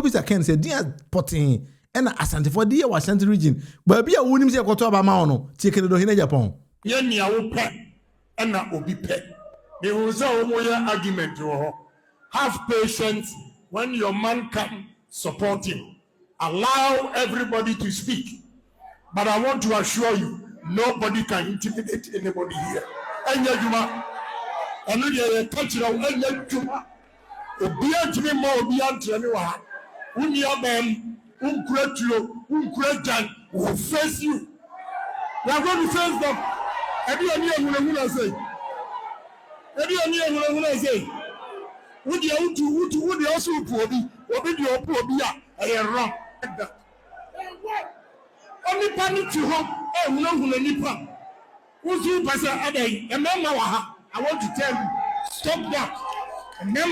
Kobisa Ken said, dear potting, and Asante for dear Ashanti region. But be a woman say, Kotoba Maono, chicken do Hina Agyapong. Yen ya pet, and na obi pet. There was a argument to her. Have patience when your man can support him. Allow everybody to speak. But I want to assure you, nobody can intimidate anybody here. Enya Juma, and you touch your Enya Juma. Obia Jimmy Mo, Obia Tremiwa, Unia Ben, Unkretan will face you. We are going to face them. Everyone here will say. Everyone here will say. Would you also poor be, or be your poor be a wrong? Only panic to home, no, Nipa. Who's you, Pastor Ade? A man, I want to tell you, stop that. A man,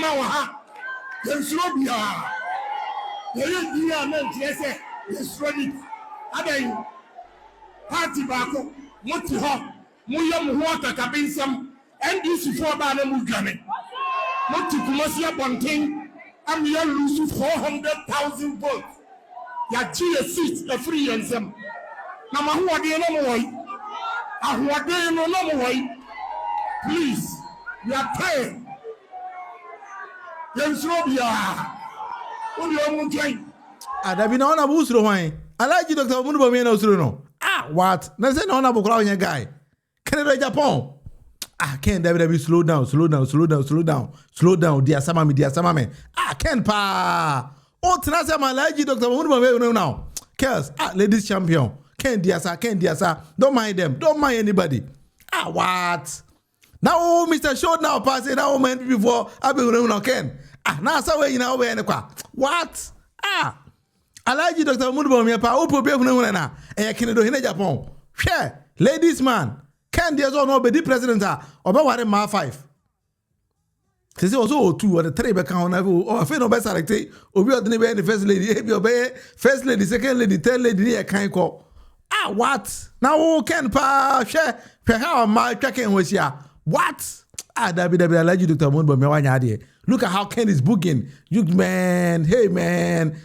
there's no be there is the man, yes, it's ready. Ade, party back, what to have, Muyam water, Kabinsam, and this is for Banam Granny. Not to Kumasi Agyapong, and you lose 400,000 votes. Ya chia seat a free and some. Now, who are the number one? And who are they no number one? Please, we are tired. Yes, Robia. What do you want to join? I've been on a boost. I like you, Dr. Munufie. Ah, what? Let's say no, I'm a guy. Canada, Agyapong. Ken David, slow down. Dear Samami. Ken pa. Oh, Tanasa, my lady, Dr. Munufie now. Kels, ladies champion. Ken Diasa. Don't mind them. Don't mind anybody. What? Now, Mr. Short now passing now man before I be now Ken. Now so you know where what? I like you, Dr. Munufie. Pa, Upo be na. E Ken do Hina Agyapong. Share, ladies man. Ken Diasa no be the president oba ware ma 5. Say also 2 or the 3 be kan or fe no be select obi odene be the first lady e be obey first lady second lady third lady e kan ko. What? Now Ken pa share how ma twake we sia. What? David like you, Dr. Munufie. Look at how Ken is booking. You man, hey man.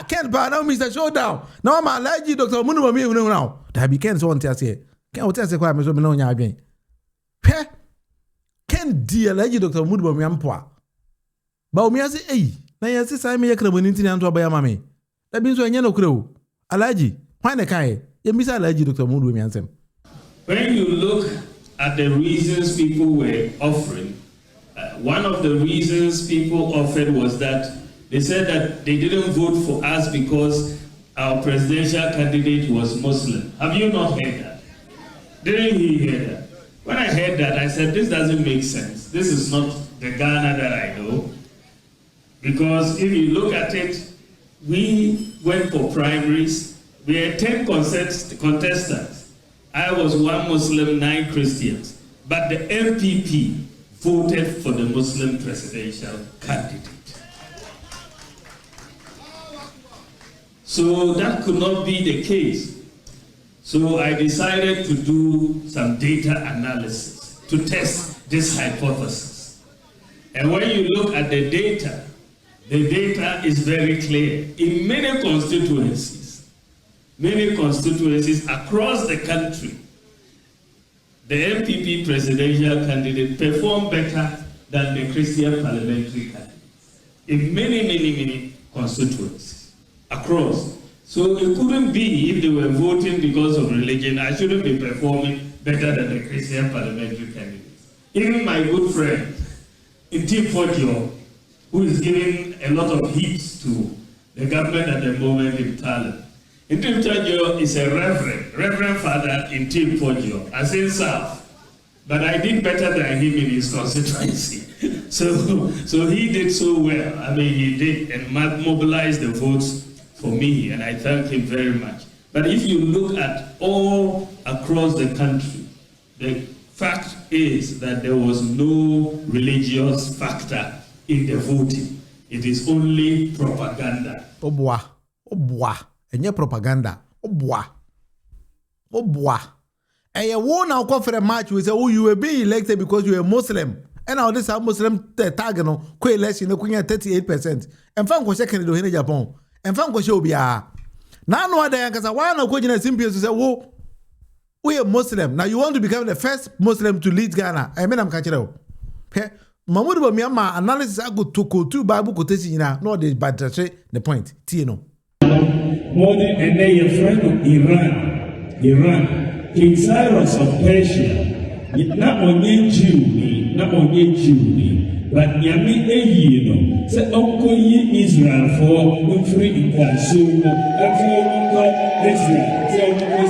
Ken pa now Mr. Showdown. Now I'm like you, Dr. Munufie now. That be Ken so want to say. Ken o tese kwa me so me no nya adwen. Hwe. Ken dear like Dr. Munufie ampoa. Bawumia say eh na yesi sai me yakra boni ntini anto abaya mame. Da bi so enye no kure o. Alaji, why na kai? Ye misa Alaji Dr. Munufie ansem. When you look at the reasons people were offering, one of the reasons people offered was that they said that they didn't vote for us because our presidential candidate was Muslim. Have you not heard that? Didn't you hear that? When I heard that, I said, this doesn't make sense. This is not the Ghana that I know. Because if you look at it, we went for primaries. We had 10 contestants. I was 1 Muslim, 9 Christians. But the MPP voted for the Muslim presidential candidate. So that could not be the case. So I decided to do some data analysis to test this hypothesis. And when you look at the data is very clear. In many constituencies across the country, the MPP presidential candidate performed better than the Christian parliamentary candidates. In many constituencies across. So it couldn't be, if they were voting because of religion, I shouldn't be performing better than the Christian parliamentary candidates. Even my good friend, Intim Fodio, who is giving a lot of heat to the government at the moment in Thailand. Intim Fodio is a reverend father in Intim Fodio, as in South. But I did better than him in his constituency. So he did so well. I mean, he did and mobilized the votes for me, and I thank him very much. But if you look at all across the country, the fact is that there was no religious factor in the voting. It is only propaganda. Obwa. Enye propaganda. Obwa. And you won now call for a match. We say, oh, you were being elected because you were Muslim. And now this Muslim tag no co-election no kunya 38%. And fan ko second do Hina Agyapong. And fan go show bia. Now no other because why not go in a simple to say, "Whoa, we are Muslim. Now you want to become the first Muslim to lead Ghana." I mean, I'm catching up. Okay, Mahmoud Bawumia analysis I go to Bible quotation na no the but the point. Tino. More than a day, a friend of Iran, King Cyrus of Persia. Not only Jew, but Yami Eyino, say Uncle Israel for free in Consumo, Uncle Israel, say Uncle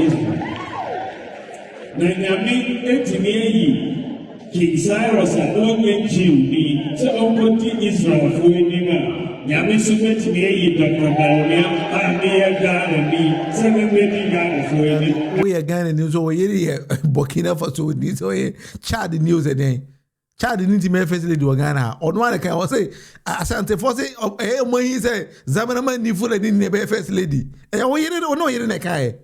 Israel. Nanyami Etimiyi, King Cyrus and only Jew, say Uncle Israel for Nima. Yami Subet me, Dr. Bawumia, we are Ghana news over here, Burkina Faso news over Chad news again. Chad didn't me first lady Ghana. On one can I say, Asante Fosse of a money say, Zamanaman ni full in the first lady. And we didn't know you're in a car.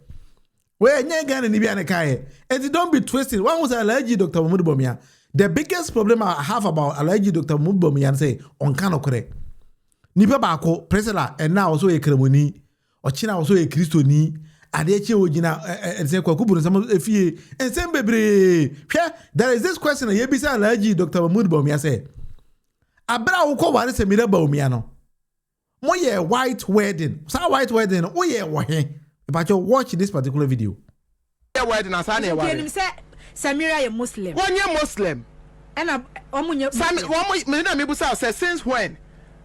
Where Ghana in the car. And don't be twisted. One was allergic, Dr. Bawumia. The biggest problem I have about allergic Dr. Bawumia say on Kano correct. Nipa bako presela and now also a kremoni or China also a Christoni adeche ojina and say kwakubu some efie and same bebre there is this question ye bisa alaji Dr. Bawumia say abra wo ko ware se mira Bawumia no mo ye white wedding so white wedding o ye wo he but you watch this particular video wedding asana ye ware Samira ye Muslim one ye Muslim and omunye me na me busa say since when.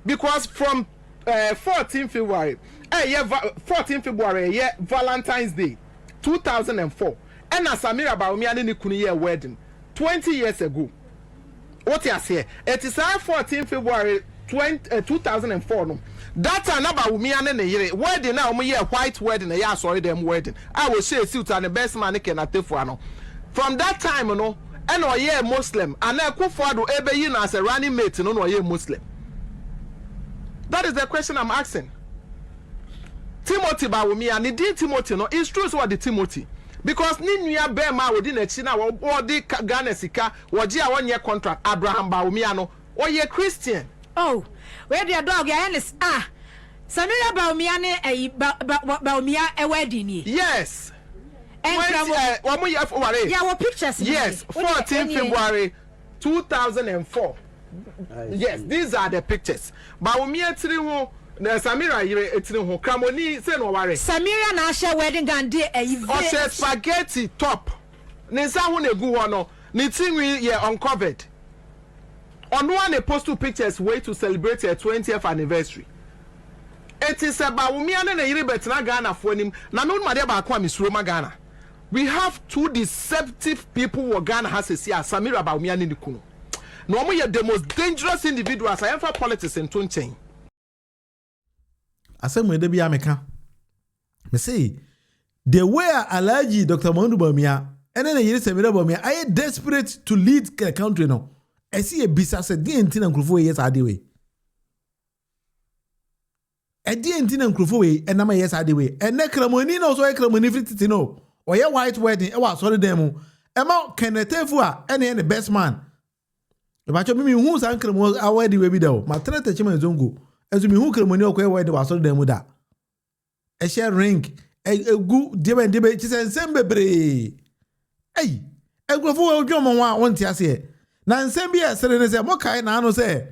Because from 14 February, 14 February, yeah, Valentine's Day, 2004, and Samira Bawumia ni kuni wedding 20 years ago. What you say? It is 14 February 2004. No, that's another Bawumia ni yere wedding now. We white wedding, yeah, sorry them wedding. I will say suit and the best man can attefuano. From that time, no, and or yeah Muslim, and I could follow ebe you as a running mate, no, yeah Muslim. That is the question I'm asking. Timothy Bawumia, ni di Timothy no, it's true so the Timothy. Because ni nuya bema within a China or the Ghana sika, wajia 1 year contract, Abraham Bawumia no, or ye Christian. Oh, where the dog is Samira Bawumia ne Bawumia a wedding. Yes. And yeah, what pictures? Yes, 14 February 2004. Yes, these are the pictures. Bawumia tiriho na Samira yire etiriho kramoni say no ware. Samira na share wedding gown dey o spaghetti top. Ne nsa ho na egu ho no. Ne tinwi ye uncovered. On one they post 2 pictures way to celebrate her 20th anniversary. It is about Bawumia na yire betina Ghana for nim. Na no ma dey ba kwa misuro Ghana. We have 2 deceptive people who Ghana has a see Samira Bawumia ni kunu. No more the most dangerous individuals I ever politics in Tunchain. I said, "My dear America, me say the way allergy Dr. Bawumia and then you say Bawumia, I am desperate to lead the country now. I see a business at the end and Krufo yes I way. At the end and Krufo and I'm yes I way. And nekramoni no so ekramoni fititi no. Or your white wedding, I was sorry demo. Emma can tefua any the best man. If I me who san kremo away the way do ma trete chima zongo enso me who kremo ni okwe way the waso dem da e share ring e gu debe chi sen bebre ei e grofo we odwomo wa won ti ase na nsem bi esere ne se mo kai na anu se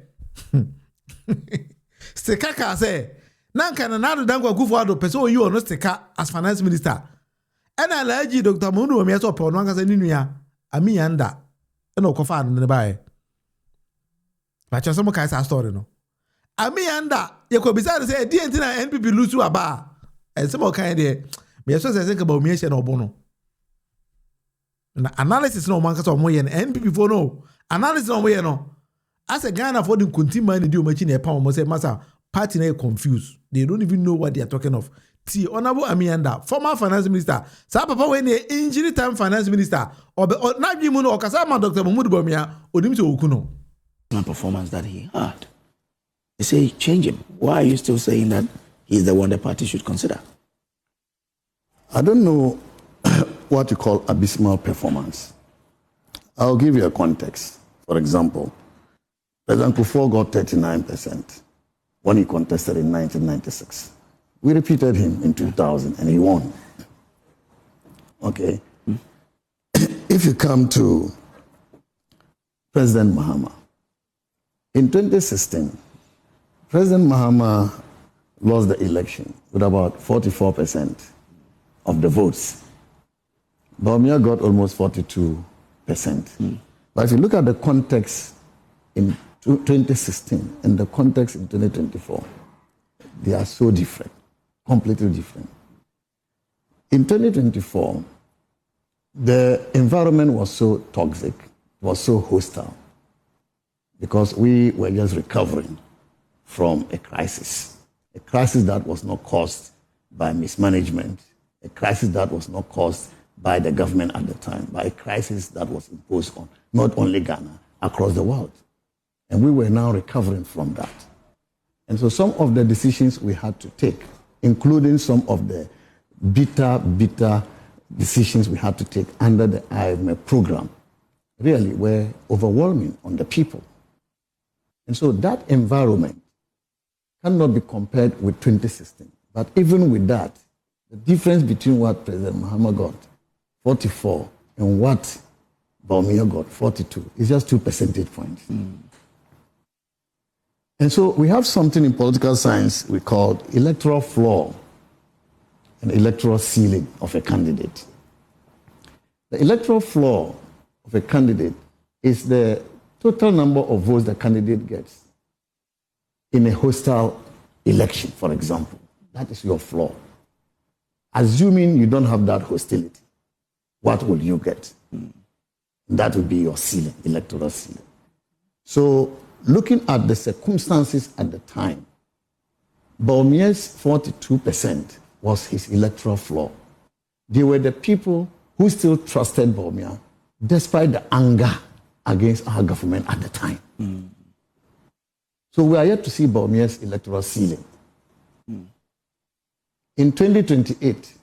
stika ka se na nka na do dankwa kufo ado pese o yi ono stika as finance minister ena alaji Dr. Munufie so pe ono aka se ninua ami yanda ena okofa anu ne bae. Macho some kind of story no. Ami anda ye ko bisa say di enti na NPP lusu aba. And some kind there. Me so say about me she no bono. Na analysis no man ka so mo ye NPP for no. Analysis no mo ye no. As a Ghana for the continue man di o machi na e pa mo say masa party na confused. They don't even know what they are talking of. T honorable Ami anda former finance minister. Sa papa when the injury time finance minister or na bi mu no okasa ma Dr. Bawumia odim se okuno. Performance that he had. They say change him. Why are you still saying that he's the one the party should consider? I don't know what you call abysmal performance. I'll give you a context. For example, President Kufuor got 39%. when he contested in 1996. We repeated him in 2000 and he won. Okay. If you come to President Mahama, in 2016, President Mahama lost the election with about 44% of the votes. Bawumia got almost 42%. But if you look at the context in 2016 and the context in 2024, they are so different, completely different. In 2024, the environment was so toxic, was so hostile, because we were just recovering from a crisis that was not caused by mismanagement, a crisis that was not caused by the government at the time, by a crisis that was imposed on not only Ghana, across the world. And we were now recovering from that. And so some of the decisions we had to take, including some of the bitter decisions we had to take under the IMF program, really were overwhelming on the people. And so that environment cannot be compared with 2016. But even with that, the difference between what President Mahama got, 44, and what Bawumia got, 42, is just 2 percentage points. And so we have something in political science we call electoral floor and electoral ceiling of a candidate. The electoral floor of a candidate is the total number of votes the candidate gets in a hostile election, for example. That is your floor. Assuming you don't have that hostility, what will you get? That will be your ceiling, electoral ceiling. So looking at the circumstances at the time, Bawumia's 42% was his electoral floor. They were the people who still trusted Bawumia despite the anger against our government at the time. So we are yet to see Bawumia's electoral ceiling. In 2028,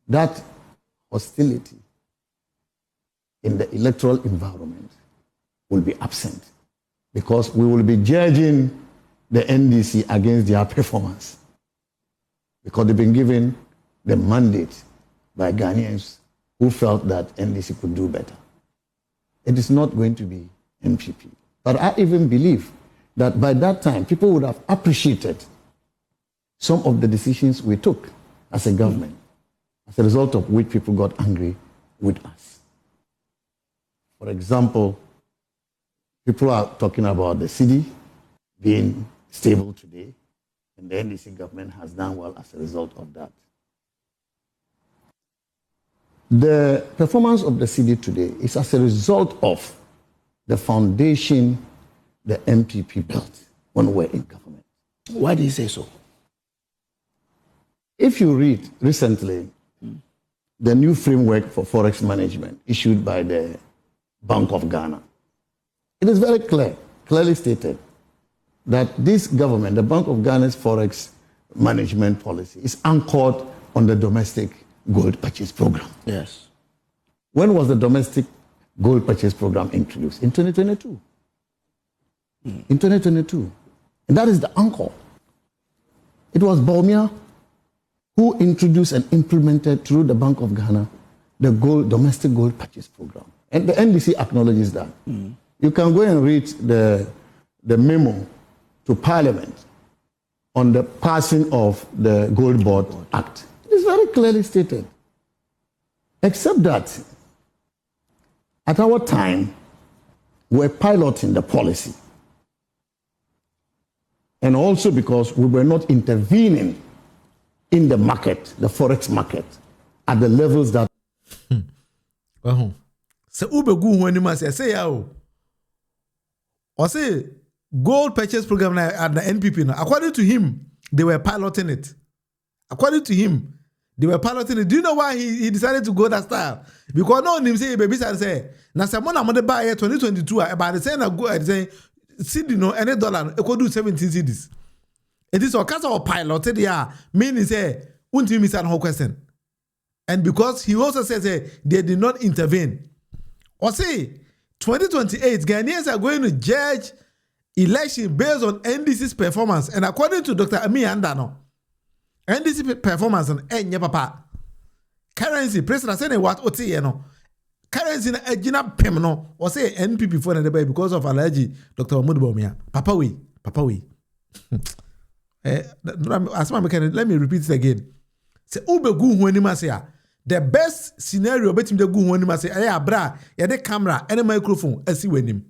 that hostility in the electoral environment will be absent, because we will be judging the NDC against their performance, because they've been given the mandate by Ghanaians who felt that NDC could do better. It is not going to be NPP. But I even believe that by that time, people would have appreciated some of the decisions we took as a government, as a result of which people got angry with us. For example, people are talking about the cedi being stable today, and the NDC government has done well as a result of that. The performance of the cedi today is as a result of the foundation the MPP built when we were in government. Why do you say so? If you read recently the new framework for forex management issued by the Bank of Ghana, it is very clearly stated that this government, the Bank of Ghana's forex management policy, is anchored on the domestic gold purchase program. Yes. When was the domestic gold purchase program introduced? In 2022. In 2022. And that is the anchor. It was Bawumia who introduced and implemented through the Bank of Ghana the domestic gold purchase program. And the NDC acknowledges that. You can go and read the memo to Parliament on the passing of the Gold Board Act. It is very clearly stated. Except that at our time, we're piloting the policy. And also because we were not intervening in the market, the forex market, at the levels that. So ubegu when you must say or say gold purchase program at the NPP now. According to him, they were piloting it. According to him, they were piloting it. Do you know why he decided to go that style? Because no one say baby say na someone am the buy 2022 about the saying go say cedi no any dollar e could do 17 cedis. It is a case of piloted yeah, meaning say until miss an question. And because he also says they did not intervene. Or say 2028 Ghanaians are going to judge election based on NDC's performance, and according to Dr. Ami Andano, NDC performance on enye papa. Currency, President said what oti no. Currency na ejina pem no, or say NPP for the because of allergy, Dr. Bawumia. Papa we. Let me repeat it again. Say ube gu hueni masya. The best scenario betim de gu hueni masya. Aya bra, ya de camera, and a microphone, asi wenim.